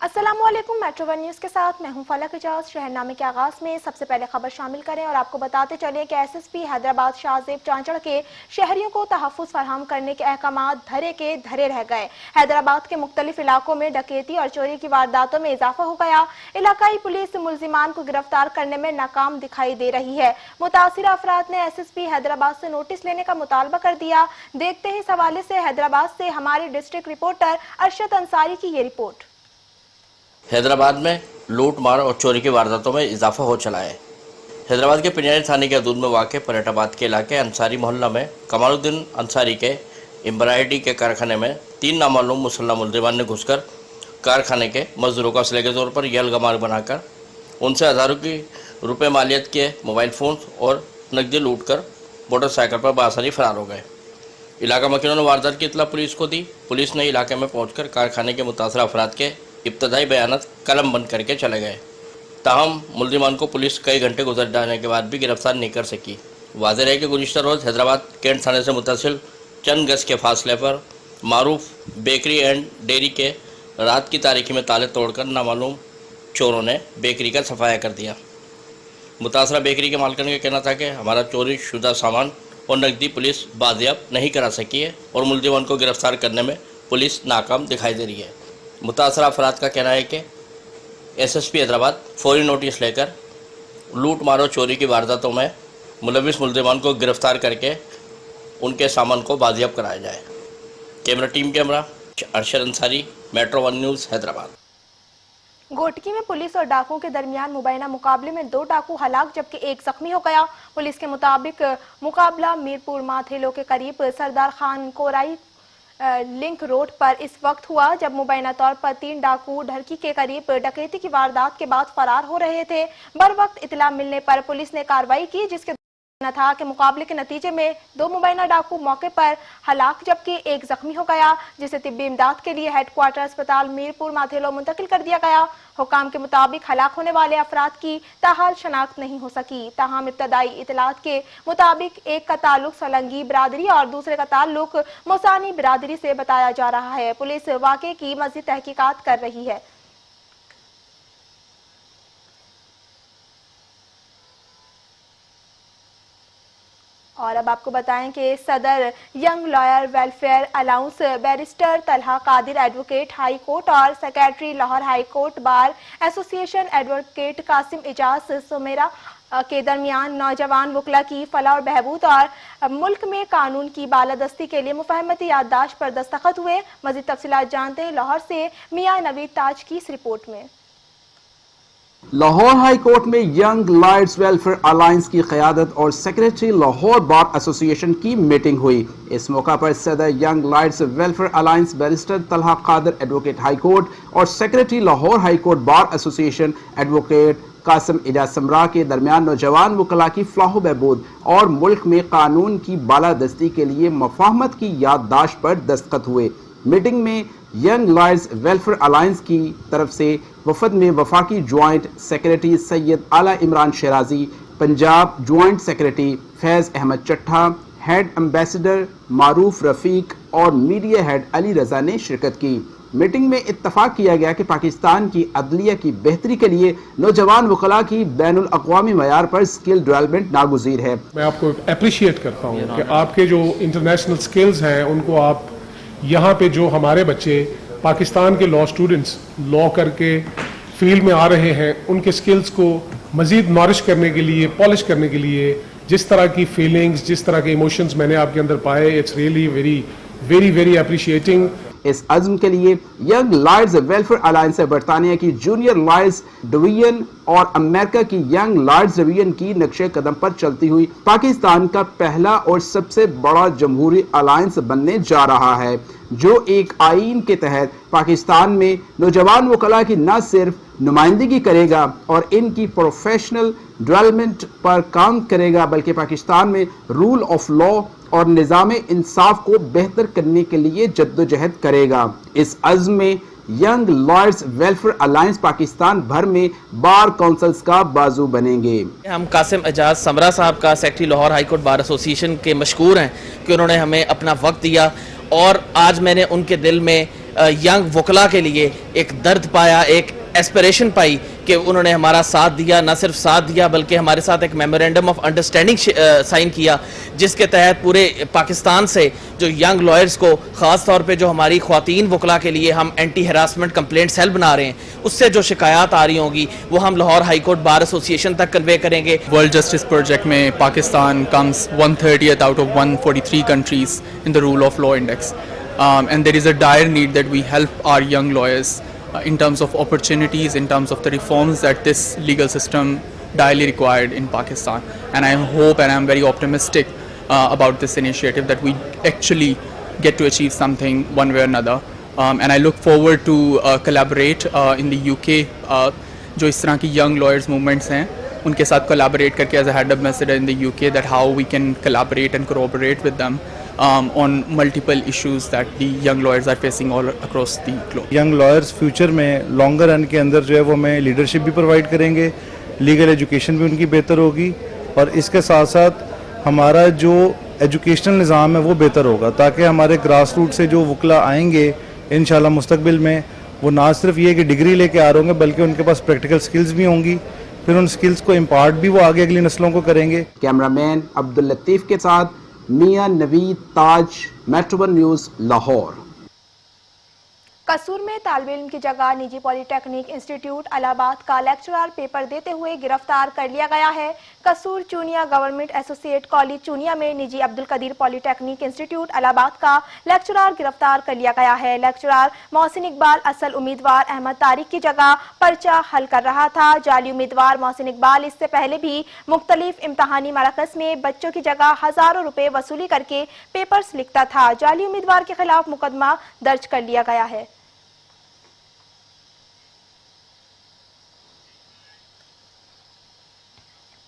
अस्सलामुअलैकुम। Metro one news के साथ मैं हूं फलक इजाज। शहरनामे के आगाज में सबसे पहले खबर शामिल करें और आपको बताते चलें कि एसएसपी हैदराबाद शाहजेब चांचड़ के शहरियों को तहफ़्फ़ुज़ फराहम करने के अहकामात धरे के धरे रह गए। हैदराबाद के मुख्तलिफ इलाकों में डकैती और चोरी की वारदातों में इजाफा हो गया। इलाकाई पुलिस मुल्जिमान को गिरफ्तार करने में नाकाम दिखाई दे रही है। मुतासिरा अफराद ने एसएसपी हैदराबाद से नोटिस लेने का मुतालबा कर दिया। देखते हैं इस हवाले से हैदराबाद से हमारे डिस्ट्रिक्ट रिपोर्टर अरशद अंसारी की ये रिपोर्ट। हैदराबाद में लूट मार और चोरी की वारदातों में इजाफा हो चला है। हैदराबाद के पिनियारी थाने के हदूद में वाक़ पर्यटाबाद के इलाके अंसारी मोहल्ला में कमालुद्दीन अंसारी के एम्ब्रॉयडरी के कारखाने में 3 नामालूम मुसल्लह मुलजिमान ने घुसकर कारखाने के मजदूरों को असले के तौर पर यलगमार बनाकर उनसे हज़ारों की रुपये मालियत के मोबाइल फ़ोन और नकदी लूट कर मोटरसाइकिल पर बासानी फरार हो गए। इलाका मकीनों ने वारदात की इत्तला पुलिस को दी। पुलिस ने इलाके में पहुँच कारखाने के मुतासरा अफराद के इब्तदाई बयानात कलम बंद करके चले गए। ताहम मुल्जिमान को पुलिस कई घंटे गुजर जाने के बाद भी गिरफ्तार नहीं कर सकी। वाज़ेह है कि गुज़िश्ता रोज़ हैदराबाद कैंट थाने से मुतसिल चंद गज के फासले पर मारूफ बेकरी एंड डेयरी के रात की तारीखी में ताले तोड़कर नामालूम चोरों ने बेकरी का सफाया कर दिया। मुतासरा बेकरी के मालिकान का कहना था कि हमारा चोरी शुदा सामान और नकदी पुलिस बाजियाब नहीं करा सकी है और मुल्जिमान को गिरफ्तार करने में पुलिस नाकाम दिखाई दे रही है। मुतासरा अफराद का कहना है कि एसएसपी हैदराबाद फौरी नोटिस लेकर लूट मारो चोरी की वारदातों में मुलविस मुल्जिमान को गिरफ्तार करके उनके सामान को बाजियाब कराया जाए। Camera team camera Arshad Ansari, metro one news, Hyderabad. Ghotki में पुलिस और डाकुओं के दरमियान मुबैना मुकाबले में 2 डाकू हलाक जबकि 1 जख्मी हो गया। पुलिस के मुताबिक मुकाबला मीरपुर माथेलो के करीब Sardar Khan Core i link road पर इस वक्त हुआ जब मुबैना तौर पर 3 डाकू ढरकी के करीब डकैती की वारदात के बाद फरार हो रहे थे। बर वक्त इतला मिलने पर पुलिस ने कार्रवाई की जिसके था कि मुकाबले के नतीजे में 2 मुबैना डाकू मौके पर हलाक जबकि 1 जख्मी हो गया जिसे तिब्बी इमदाद के लिए हेडक्वार्टर अस्पताल मीरपुर माथेलो मुंतकिल कर दिया गया। हुकाम के मुताबिक हलाक होने वाले अफराद की ताहाल शनाख्त नहीं हो सकी। ताहम इब्तदाई इतलात के मुताबिक एक का ताल्लुक सलंगी बिरादरी और दूसरे का ताल्लुक मोसानी बिरादरी से बताया जा रहा है। पुलिस वाक़े की मज़ीद तहकीकात कर रही है। और अब आपको बताएं कि सदर young lawyer welfare alliance barrister Talha Qadir advocate high court और secretary Lahore high court bar association advocate Qasim Ijaz Sumera के दरमियान नौजवान वकला की फलाह और बहबूद और मुल्क में कानून की बालादस्ती के लिए मुफाहमती याददाश्त पर दस्तखत हुए। मज़ीद तफसीलात जानते हैं लाहौर से मियां नवीद ताज की इस रिपोर्ट में। लाहौर हाई कोर्ट में यंग लॉयर्स वेलफेयर अलायंस की क़यादत और सेक्रेटरी लाहौर बार एसोसिएशन की मीटिंग हुई। इस मौका पर सदर young lawyers welfare alliance barrister Talha Qadir advocate high court और secretary Lahore high court bar association advocate Qasim Ijaz Samra के दरमियान नौजवान वकला की फलाह बहबूद और मुल्क में कानून की बालादस्ती के लिए मुफाहमत की याददाश्त पर दस्तखत हुए। मीटिंग में यंग लॉयर्स वेलफेयर अलायंस की तरफ से वफद में वफाकी ज्वाइंट सेक्रेटरी सैयद आला इमरान शराजी, पंजाब ज्वाइंट सेक्रेटरी फैज़ अहमद चट्ठा, हेड एम्बेसडर मारूफ रफ़ीक और मीडिया हेड अली रज़ा ने शिरकत की। मीटिंग में इत्तफाक किया गया कि पाकिस्तान की अदलिया की बेहतरी के लिए नौजवान वकला की बैनुल अक़वामी मयार पर स्किल डेवलपमेंट नागुज़ीर है। मैं आपको अप्रिशिएट करता हूँ कि आपके जो इंटरनेशनल स्किल्स हैं उनको आप यहाँ पे जो हमारे बच्चे पाकिस्तान के लॉ स्टूडेंट्स लॉ करके फील्ड में आ रहे हैं उनके स्किल्स को मज़ीद नॉरिश करने के लिए, पॉलिश करने के लिए जिस तरह की फीलिंग्स, जिस तरह के इमोशंस मैंने आपके अंदर पाए, it's really very very very appreciating. इस अज़्म के लिए यंग लॉयर्स वेलफेयर अलायंस बरतानिया की जूनियर लॉयर्स डिवीजन और अमेरिका की यंग लॉयर्स डिवीजन की नक्शे कदम पर चलती हुई पाकिस्तान का पहला और सबसे बड़ा जमहूरी अलायंस बनने जा रहा है जो एक आईन के तहत पाकिस्तान में नौजवान वकला की न सिर्फ नुमाइंदगी करेगा और इनकी प्रोफेशनल डेवलपमेंट पर काम करेगा बल्कि पाकिस्तान में रूल ऑफ लॉ और निज़ाम इंसाफ को बेहतर करने के लिए जद्दोजहद करेगा। इस अज़्म में young lawyers welfare alliance Pakistan भर में बार काउंसिल्स का बाजू बनेंगे। हम कासिम इजाज समरा साहब का secretary Lahore high court bar association के मशकूर हैं कि उन्होंने हमें अपना वक्त दिया और आज मैंने उनके दिल में यंग वकला के लिए एक दर्द पाया, एक एस्पिरेशन पाई कि उन्होंने हमारा साथ दिया, न सिर्फ साथ दिया बल्कि हमारे साथ एक मेमोरेंडम ऑफ अंडरस्टैंडिंग साइन किया, जिसके तहत पूरे पाकिस्तान से जो यंग लॉयर्स को, ख़ास तौर पे जो हमारी ख़वातीन वकला के लिए हम एंटी हरासमेंट कंप्लेंट सेल बना रहे हैं, उससे जो शिकायत आ रही होंगी वो हम Lahore high court bar association तक कन्वे करेंगे। वर्ल्ड जस्टिस प्रोजेक्ट में Pakistan comes 130th out of 143 countries in the rule of law index, and there is a dire need that we help our young lawyers in terms of opportunities, in terms of the reforms that this legal system direly required in Pakistan. And I hope and I'm very optimistic about this initiative that we actually get to achieve something one way or another. And I look forward to collaborate in the UK. جو اس طرح کی young lawyers movements ہیں ان کے ساتھ collaborate کر کے as a head ambassador in the UK, that how we can collaborate and cooperate with them on multiple issues that the young lawyers are facing all across the globe. Young lawyers future میں longer run کے اندر جو ہے وہ ہمیں leadership بھی provide کریں گے, legal education بھی ان کی بہتر ہوگی, اور اس کے ساتھ ساتھ ہمارا جو ایجوکیشنل نظام ہے وہ بہتر ہوگا, تاکہ ہمارے گراس روٹ سے جو وکلا آئیں گے انشاءاللہ مستقبل میں وہ نہ صرف یہ کہ ڈگری لے کے آ رہے ہوں گے بلکہ ان کے پاس پریکٹیکل سکلز بھی ہوں گی, پھر ان سکلز کو امپارٹ بھی وہ آگے اگلی نسلوں کو کریں گے. کیمرہ مین عبداللطیف کے ساتھ میاں نوید تاج, میٹرو ون نیوز, لاہور. قصور میں طالب علم کی جگہ نجی پولی ٹیکنیک انسٹیٹیوٹ الہ آباد کا لیکچرر پیپر دیتے ہوئے گرفتار کر لیا گیا ہے. قصور چونیا گورنمنٹ ایسوسیٹ کالج چونیا میں نجی عبدالقدیر پولی ٹیکنیک انسٹیٹیوٹ الہ آباد کا لیکچرر گرفتار کر لیا گیا ہے. لیکچرر محسن اقبال اصل امیدوار احمد طارق کی جگہ پرچہ حل کر رہا تھا. جعلی امیدوار محسن اقبال اس سے پہلے بھی مختلف امتحانی مراکز میں بچوں کی جگہ ہزاروں روپے وصولی کر کے پیپرز لکھتا تھا. جعلی امیدوار کے خلاف مقدمہ درج کر لیا گیا ہے.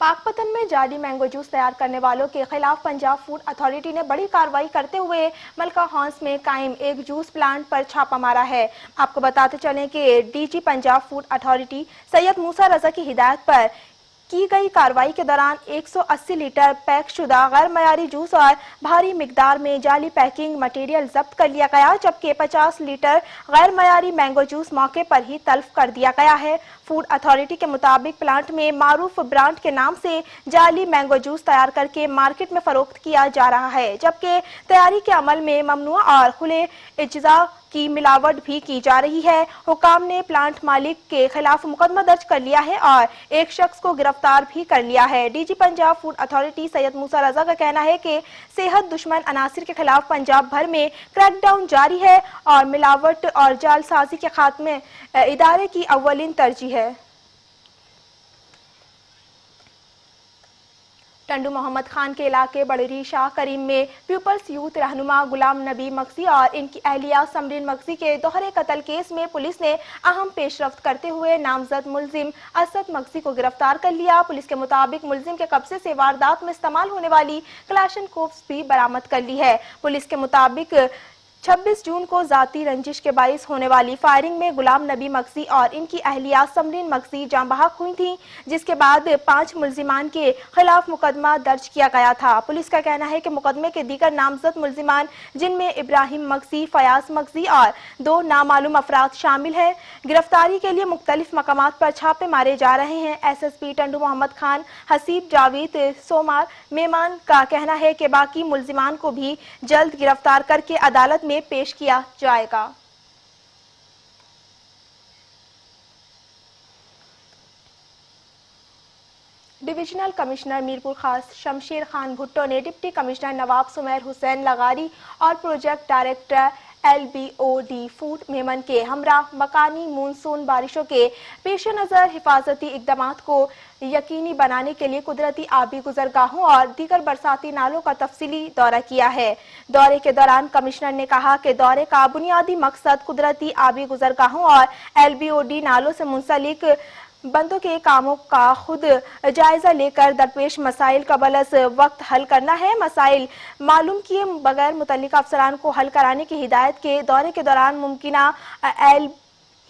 پاک پتن میں جعلی مینگو جوس تیار کرنے والوں کے خلاف پنجاب فوڈ اتھارٹی نے بڑی کارروائی کرتے ہوئے ملکہ ہانس میں قائم ایک جوس پلانٹ پر چھاپہ مارا ہے. آپ کو بتاتے چلیں کہ D G Punjab food authority Syed Musa Raza کی ہدایت پر کی گئی کارروائی کے دوران 180 لیٹر پیک شدہ غیر معیاری جوس اور بھاری مقدار میں جعلی پیکنگ مٹیریل ضبط کر لیا گیا, جبکہ 50 لیٹر غیر معیاری مینگو جوس موقع پر ہی تلف کر دیا گیا ہے. فوڈ اتھارٹی کے مطابق پلانٹ میں معروف برانڈ کے نام سے جعلی مینگو جوس تیار کر کے مارکیٹ میں فروخت کیا جا رہا ہے, جبکہ تیاری کے عمل میں ممنوع اور کھلے اجزاء کی ملاوٹ بھی کی جا رہی ہے. حکام نے پلانٹ مالک کے خلاف مقدمہ درج کر لیا ہے اور ایک شخص کو گرفتار بھی کر لیا ہے. D G Punjab food authority Syed Musa Raza کا کہنا ہے کہ صحت دشمن عناصر کے خلاف پنجاب بھر میں کریک ڈاؤن جاری ہے اور ملاوٹ اور جعل سازی کے خاتمے ادارے کی اولین ترجیح ہے. ٹنڈو محمد خان کے علاقے بڑری شاہ کریم میں پیپلز یوتھ رہنما غلام نبی مغزی اور ان کی اہلیہ سمرین مغزی کے دوہرے قتل کیس میں پولیس نے اہم پیش رفت کرتے ہوئے نامزد ملزم اسد مغزی کو گرفتار کر لیا. پولیس کے مطابق ملزم کے قبضے سے واردات میں استعمال ہونے والی کلاشن کوفز بھی برآمد کر لی ہے. پولیس کے مطابق 26 جون کو ذاتی رنجش کے باعث ہونے والی فائرنگ میں غلام نبی مغزی اور ان کی اہلیہ سمرین مغزی جاں بحق ہوئی تھیں, جس کے بعد 5 ملزمان کے خلاف مقدمہ درج کیا گیا تھا. پولیس کا کہنا ہے کہ مقدمے کے دیگر نامزد ملزمان جن میں ابراہیم مغزی, فیاض مغزی اور 2 نامعلوم افراد شامل ہیں. گرفتاری کے لیے مختلف مقامات پر چھاپے مارے جا رہے ہیں. S S P Tando Muhammad Khan Haseeb Javed Soomar میمان کا کہنا ہے کہ باقی ملزمان کو بھی جلد گرفتار کر کے عدالت میں پیش کیا جائے گا. ڈویژنل کمشنر میرپور خاص شمشیر خان بھٹو نے ڈپٹی کمشنر نواب سمیر حسین لغاری اور project director LBOD food Memon کے ہمراہ مکانی مونسون بارشوں کے پیش نظر حفاظتی اقدامات کو یقینی بنانے کے لیے قدرتی آبی گزرگاہوں اور دیگر برساتی نالوں کا تفصیلی دورہ کیا ہے. دورے کے دوران کمشنر نے کہا کہ دورے کا بنیادی مقصد قدرتی آبی گزرگاہوں اور LBOD نالوں سے منسلک بندوں کے کاموں کا خود جائزہ لے کر درپیش مسائل قبل از وقت حل کرنا ہے. مسائل معلوم کیے بغیر متعلقہ افسران کو حل کرانے کی ہدایت کے دورے کے دوران ممکنہ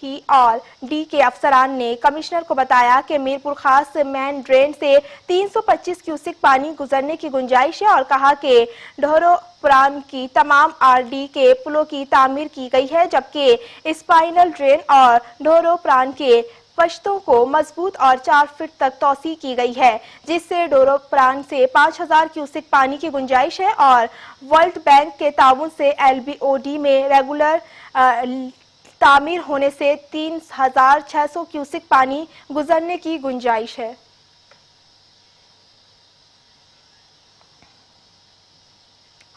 ही और डी के अफसरान ने कमिश्नर को बताया कि मीरपुर खास मेन ड्रेन से 325 क्यूसेक पानी गुजरने की गुंजाइश है और कहा कि ढोरो पुरान की तमाम आरडी के पुलों की तामीर की गई है, जबकि स्पाइनल ड्रेन और ढोरो पुरान के पश्तों को मजबूत और 4 फीट तक तोसी की गई है, जिससे डोरो प्राण से 5000 क्यूसेक पानी की गुंजाइश है और वर्ल्ड बैंक के ताउन से LBOD में रेगुलर तामीर होने से 3600 क्यूसेक पानी गुजरने की गुंजाइश है।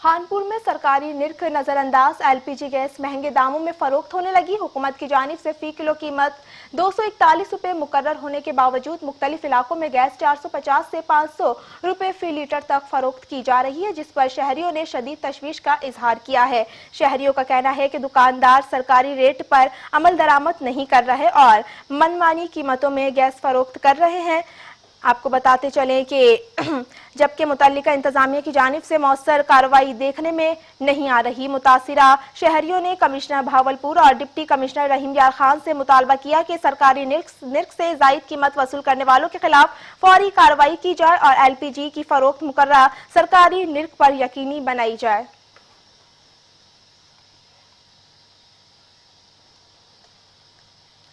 खानपुर में सरकारी निर्ख नजरअंदाज LPG गैस महंगे दामों में फरोख्त होने लगी। हुकूमत की जानिब से फी किलो कीमत 241 रुपए मुकर्रर होने के बावजूद मुख्तलिफ इलाकों में गैस 450 से 500 रुपए फी लीटर तक फरोख्त की जा रही है, जिस पर शहरियों ने शदीद तशवीश का इजहार किया है। शहरियों का कहना है कि दुकानदार सरकारी रेट पर अमल दरामद नहीं कर रहे और मनमानी कीमतों में गैस फरोख्त कर रहे हैं। आपको बताते चलें कि जबकि मुतल्लिका इंतजामिया की जानिब से मौसर कार्रवाई देखने में नहीं आ रही। मुतासिरा शहरियों ने कमिश्नर भावलपुर और डिप्टी कमिश्नर रहीम यार खान से मुतालबा किया कि सरकारी निर्ख से जायद कीमत वसूल करने वालों के खिलाफ फौरी कार्रवाई की जाए और LPG की फरोख्त मुकर्रर सरकारी निर्ख पर यकीनी बनाई जाए।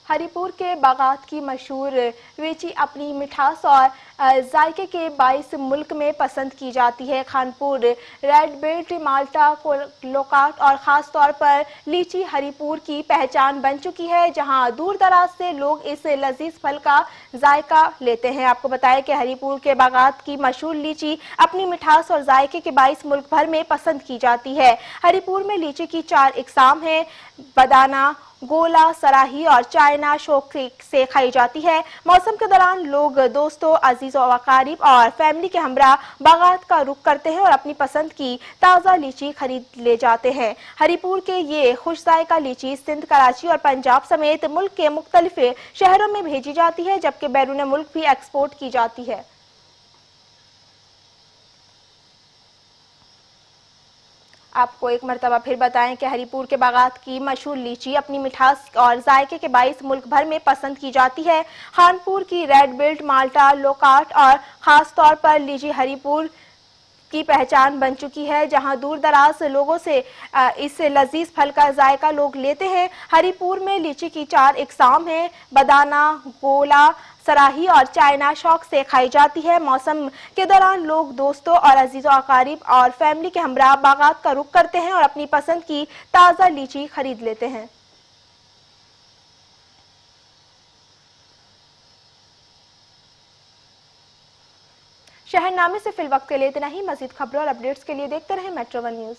हरिपुर के बागात की मशहूर लीची अपनी मिठास और जायके के बाइस मुल्क में पसंद की जाती है। खानपुर रेड बेल्ट, माल्टा, लोकाट और ख़ास तौर पर लीची हरिपुर की पहचान बन चुकी है, जहां दूर दराज से लोग इस लजीज फल का जायका लेते हैं। आपको बताएं कि हरिपुर के बागात की मशहूर लीची अपनी मिठास और जायके के बाइस मुल्क भर में पसंद की जाती है। हरिपुर में लीची की 4 इकसाम हैं। बदाना, गोला, सराही और चाइना शौक से खाई जाती है। मौसम के दौरान लोग दोस्तों, अजीजों, अकारीब और फैमिली के हमरा बागात का रुख करते हैं और अपनी पसंद की ताज़ा लीची खरीद ले जाते हैं। हरिपुर के ये खुश जायका लीची सिंध, कराची और पंजाब समेत मुल्क के मुख्तलिफ शहरों में भेजी जाती है, जबकि बैरून मुल्क भी एक्सपोर्ट की जाती है। आपको एक मरतबा फिर बताएं कि हरिपुर के बागात की मशहूर लीची अपनी मिठास और जायके के बाइस मुल्क भर में पसंद की जाती है। खानपुर की रेड बेल्ट, माल्टा, लोकाट और ख़ास तौर पर लीची हरिपुर की पहचान बन चुकी है, जहां दूर दराज लोगों से इस लजीज फल का जायका लोग लेते हैं। हरिपुर में लीची की 4 इकसाम हैं। बदाना, गोला, सराही और चाइना शौक से खाई जाती है। मौसम के दौरान लोग दोस्तों और अजीजों, अकारीब और फैमिली के हमरा बागात का रुख करते हैं और अपनी पसंद की ताज़ा लीची खरीद लेते हैं। शहरनामे से फिल वक्त के लिए इतना ही। मज़ीद खबरों और अपडेट्स के लिए देखते रहें मेट्रो 1 न्यूज़।